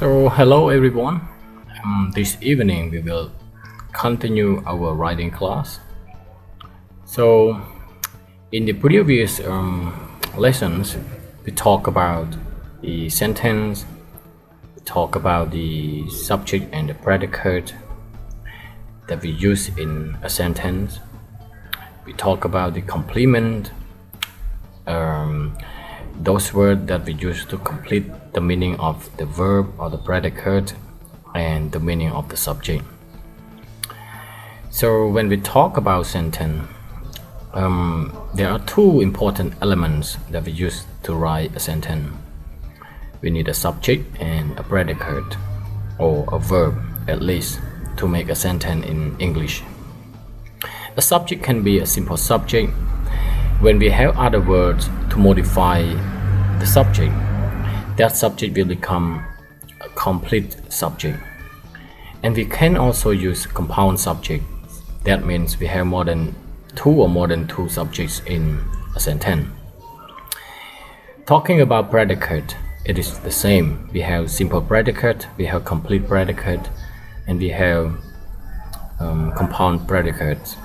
So hello everyone. This evening we will continue our writing class. So in the previous lessons we talk about the sentence, we talk about the subject and the predicate that we use in a sentence. We talk about the complement, those words that we use to complete the meaning of the verb or the predicate and the meaning of the subject. So when we talk about sentence, there are two important elements that we use to write a sentence. We need a subject and a predicate, or a verb at least, to make a sentence in English. A subject can be a simple subject. When we have other words to modify the subject, that subject will become a complete subject. And we can also use compound subject. That means we have more than two subjects in a sentence. Talking about predicate, it is the same. We have simple predicate, we have complete predicate, and we have compound predicates.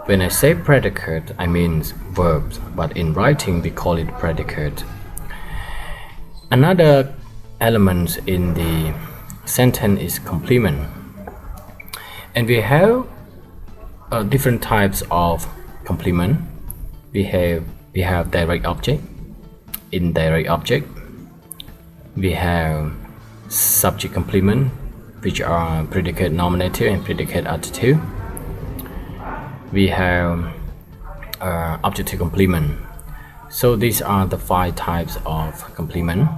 When I say predicate, I mean verbs, but in writing we call it predicate. Another element in the sentence is complement. And we have different types of complement. We have direct object, indirect object. We have subject complement, which are predicate nominative and predicate adjective. We have objective complement. So these are the 5 types of complement.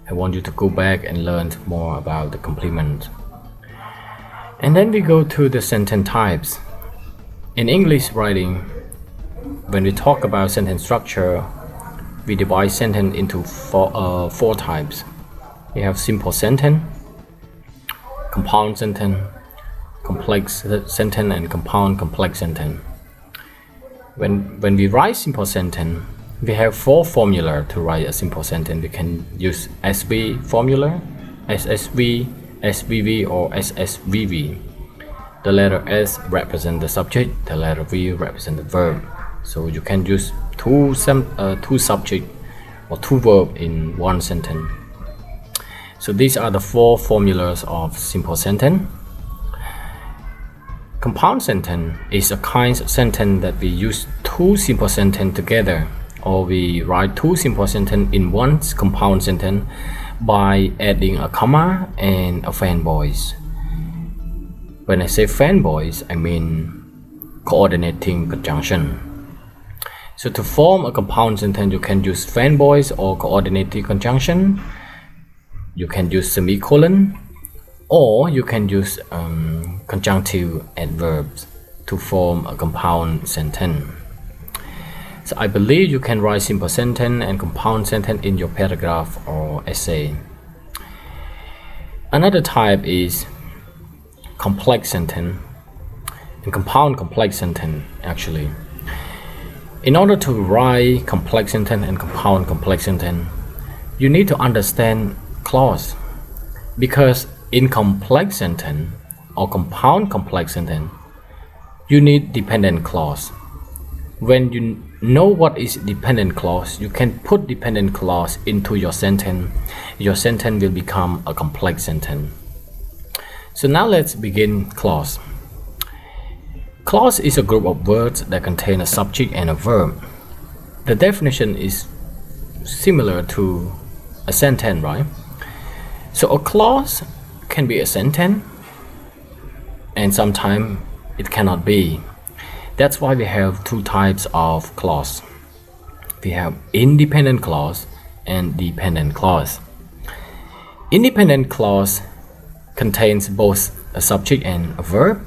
I want you to go back and learn more about the complement. And then we go to the sentence types. In English writing, when we talk about sentence structure, we divide sentence into 4 types. We have simple sentence, compound sentence, complex sentence, and compound complex sentence. When we write simple sentence, we have 4 formula to write a simple sentence. We can use SV formula, SSV, SVV, or SSVV. The letter S represents the subject, the letter V represents the verb. So you can use two subject or 2 verb in one sentence. So these are the 4 formulas of simple sentence. Compound sentence is a kind of sentence that we use 2 simple sentences together, or we write 2 simple sentences in one compound sentence by adding a comma and a fanboys. When I say fanboys, I mean coordinating conjunction. So to form a compound sentence, you can use fanboys or coordinating conjunction. You can use semicolon, or you can use conjunctive adverbs to form a compound sentence. So I believe you can write simple sentence and compound sentence in your paragraph or essay. Another type is complex sentence and compound complex sentence actually. In order to write complex sentence and compound complex sentence, you need to understand clause, because in complex sentence or compound complex sentence, you need dependent clause. When you know what is dependent clause, you can put dependent clause into your sentence. Your sentence will become a complex sentence. So now let's begin clause. Clause is a group of words that contain a subject and a verb. The definition is similar to a sentence, right? So a clause can be a sentence, and sometimes it cannot be. That's why we have 2 types of clause. We have independent clause and dependent clause. Independent clause contains both a subject and a verb,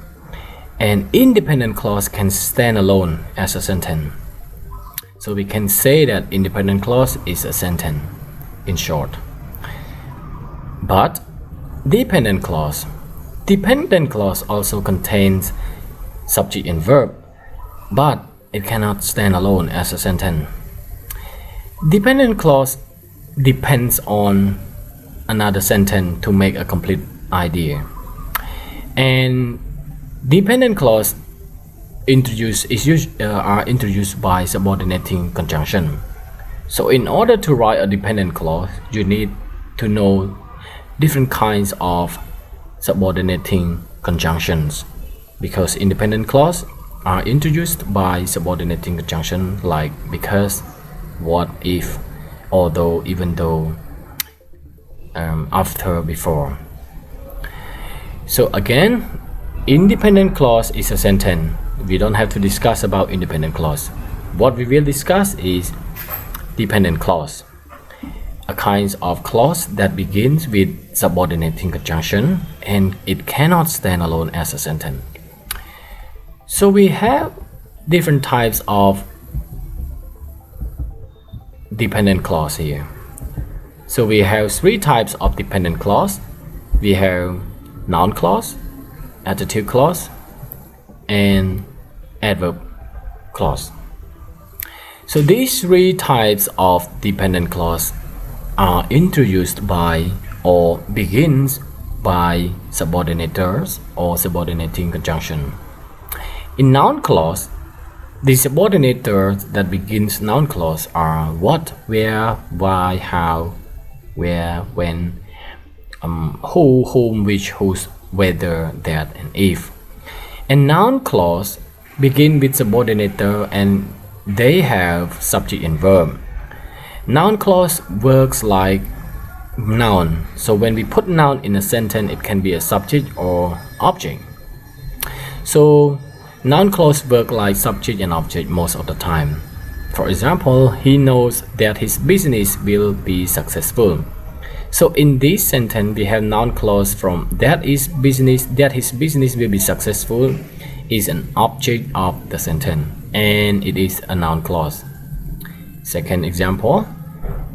and independent clause can stand alone as a sentence. So we can say that independent clause is a sentence, in short. But dependent clause also contains subject and verb, but it cannot stand alone as a sentence. Dependent clause depends on another sentence to make a complete idea. And dependent clause are introduced by subordinating conjunction. So in order to write a dependent clause, you need to know different kinds of subordinating conjunctions, because independent clause are introduced by subordinating conjunction like because, what, if, although, even though, after, before. So again, independent clause is a sentence. We don't have to discuss about independent clause. What we will discuss is dependent clause, a kind of clause that begins with subordinating conjunction and it cannot stand alone as a sentence. So we have different types of dependent clause here. So we have three types of dependent clause. We have noun clause, adjective clause, and adverb clause. So these three types of dependent clause are introduced by or begins by subordinators or subordinating conjunction. In noun clause, the subordinators that begins noun clause are what, where, why, how, where, when, who, whom, which, whose, whether, that, and if. And noun clause begin with subordinator and they have subject and verb. Noun clause works like noun. So when we put noun in a sentence, it can be a subject or object. So noun clause work like subject and object most of the time. For example, he knows that his business will be successful. So in this sentence, we have noun clause from that his business will be successful is an object of the sentence, and it is a noun clause. Second example,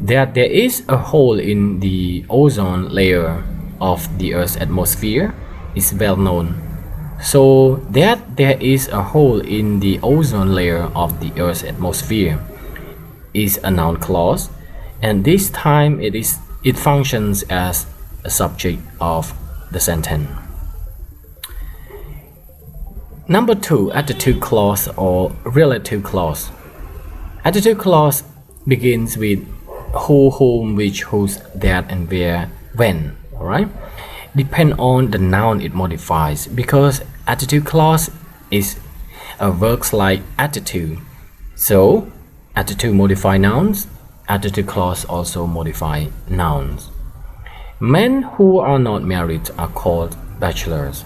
that there is a hole in the ozone layer of the Earth's atmosphere is well known. So that there is a hole in the ozone layer of the Earth's atmosphere is a noun clause, and this time it functions as a subject of the sentence. Number 2, adjective clause or relative clause. Adjective clause begins with who, whom, which, whose, that, and where, when. Alright? Depend on the noun it modifies, because adjective clause is works like adjective. So adjective modify nouns, adjective clause also modify nouns. Men who are not married are called bachelors.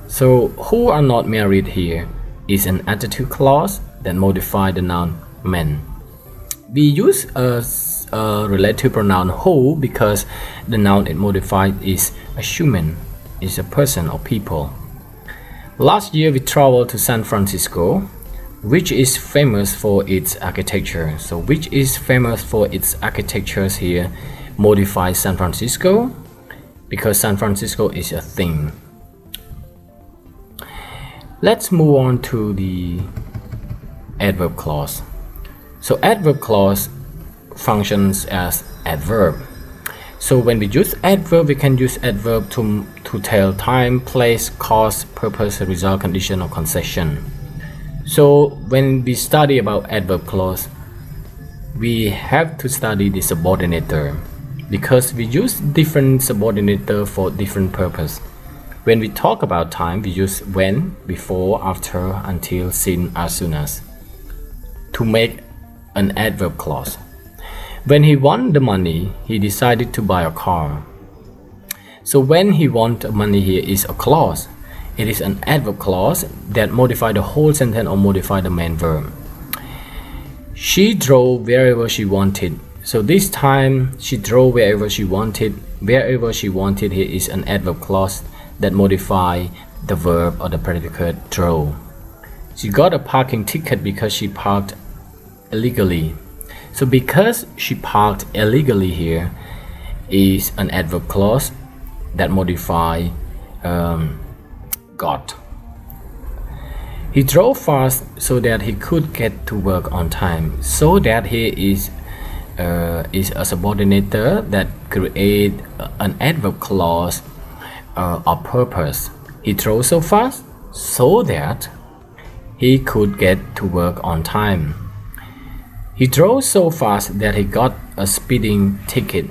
So who are not married here is an adjective clause that modify the noun men. We use a relative pronoun who because the noun it modified is a human, is a person or people. Last year we traveled to San Francisco, which is famous for its architecture. So which is famous for its architectures here modifies San Francisco because San Francisco is a thing. Let's move on to the adverb clause. So adverb clause functions as adverb. So when we use adverb, we can use adverb to tell time, place, cause, purpose, result, condition, or concession. So when we study about adverb clause, we have to study the subordinator because we use different subordinator for different purpose. When we talk about time, we use when, before, after, until, since, as soon as to make an adverb clause. When he won the money, he decided to buy a car. So when he won the money here is a clause. It is an adverb clause that modify the whole sentence or modify the main verb. She drove wherever she wanted. So this time she drove wherever she wanted. Wherever she wanted here is an adverb clause that modify the verb or the predicate drove. She got a parking ticket because she parked illegally. So because she parked illegally here is an adverb clause that modify got. He drove fast so that he could get to work on time. So that here is is a subordinator that create an adverb clause of purpose. He drove so fast so that he could get to work on time. He drove so fast that he got a speeding ticket.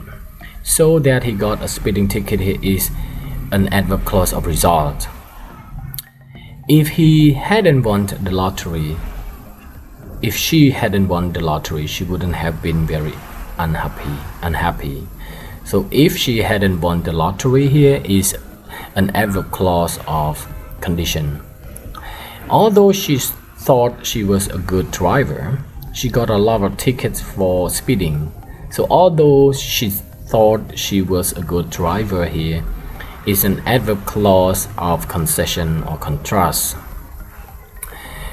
So that he got a speeding ticket here is an adverb clause of result. If he hadn't won the lottery, if she hadn't won the lottery, she wouldn't have been very unhappy. So if she hadn't won the lottery here is an adverb clause of condition. Although she thought she was a good driver, she got a lot of tickets for speeding. So although she thought she was a good driver here is an adverb clause of concession or contrast.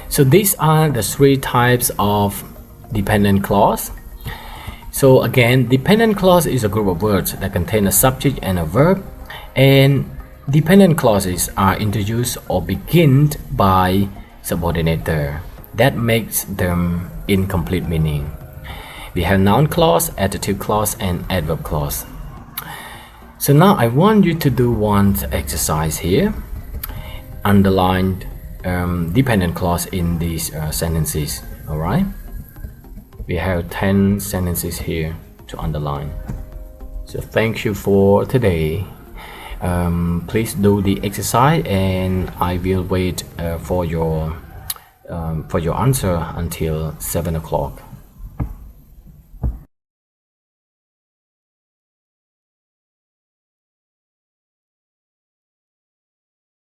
So these are the three types of dependent clause. So again, dependent clause is a group of words that contain a subject and a verb, and dependent clauses are introduced or begin by subordinator. That makes them incomplete meaning. We have noun clause, adjective clause, and adverb clause. So now I want you to do one exercise here. Underline dependent clause in these sentences. All right. We have 10 sentences here to underline. So thank you for today. Please do the exercise, and I will wait for your answer until 7 o'clock.